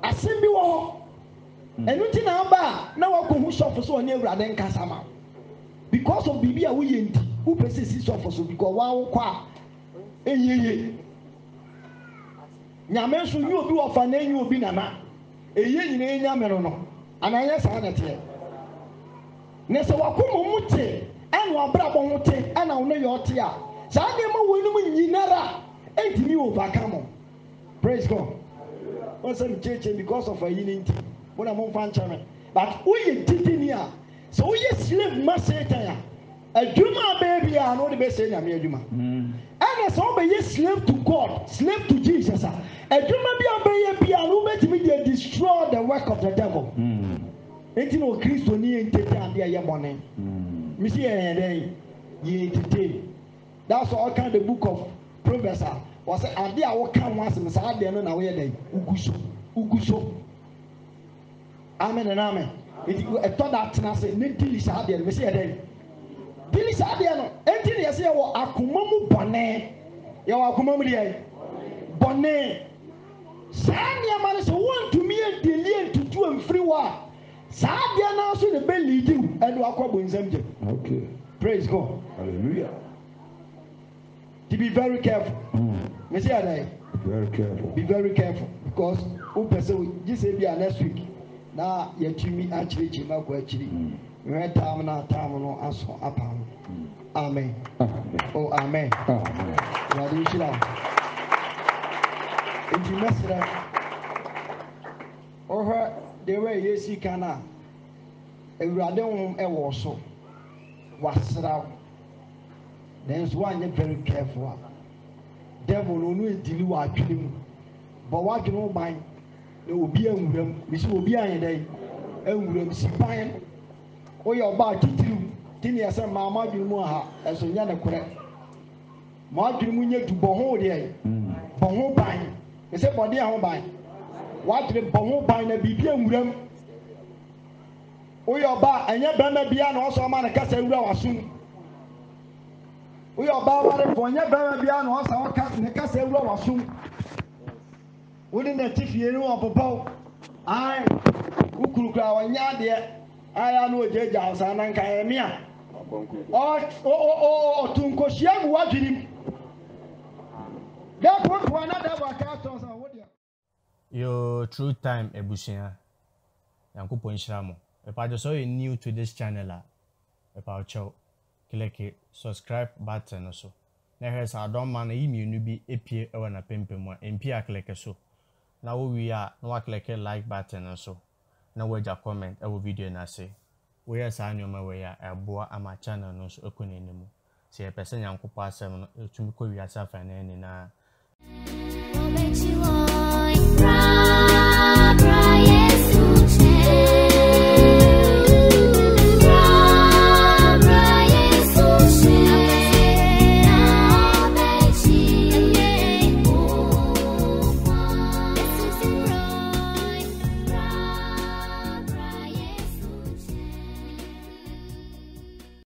I send you all. And you know, now I go shop for so near Rade and Casama. Because of Bibia, we ain't who persists for so because wow, qua. Nyame so you obi ofa na enyu obi nana eye nyina enya mero no ananya sa na te ne se wakomo mute anu abrabo mute ana wo no ye ote a sa de ma wonum nyinara entimi overcome. Praise God. What's the church because of a unity when I'm on fan channel but we titini a so we slave maseta a adwuma baby a no the best say nyame adwuma and so be slave to God, slave to Jesus. A human being ultimately destroy the work of the devil. Ain't no Christ ni entertain their your money. Missy ye entertain. That's all kind of book of Proverbs was a day I will come once and say I don't know where they uguso. Amen and amen. It thought that I said Nintili Sadia, Missy a day. Dili Sadia no, entity as you are akumamu bonnet. You are akumamu bonnet. Sanya man is one to me and delay to do and free war. Sadia now so the bell lead you and Wakwabo in Zemje. Okay. Praise God. Hallelujah. To be very careful. Very careful. Be very careful. because who person this will be next week now yetumi actually mako actually we time na time no aso apam amen oh amen wadi shira enti mesra over the way yesi kana ewurade hom ewo so wasra then so one very careful devil no no edili wa adwene mu but wa adwene wo ban na obi anwuram bisi obi anyedai anwuram si ban o ye oba titiru tini ese mama adwene mu ha eso nya ne kore ma adwene mu nya du bo ho de bo ho ban ese body ho ban wa adwene bo ho ban na bibi anwuram o ye oba anya bana bia na oso ma ne kasa awura wasum o ye oba ware fo anya bana bia na oso wa kasa ne kasa awura wasum wodi na tifie ni won popo ai ukurukura wanya de aya no jeja osa na nka emia o tunkoshia bu wadwiri da ko to another waka to san wodi yo true time ebusia yankopon shiramo if I just so you new to this channel if chow click subscribe button also na here sa don man yi mienu bi epie e na pempem a empia click so na we are no click like button also na we ja comment e wo video na say we are sa anyoma we ya eboa ama channel no so ekonenimu se e person yankopon asem no etumi ko wi asa fa na ni na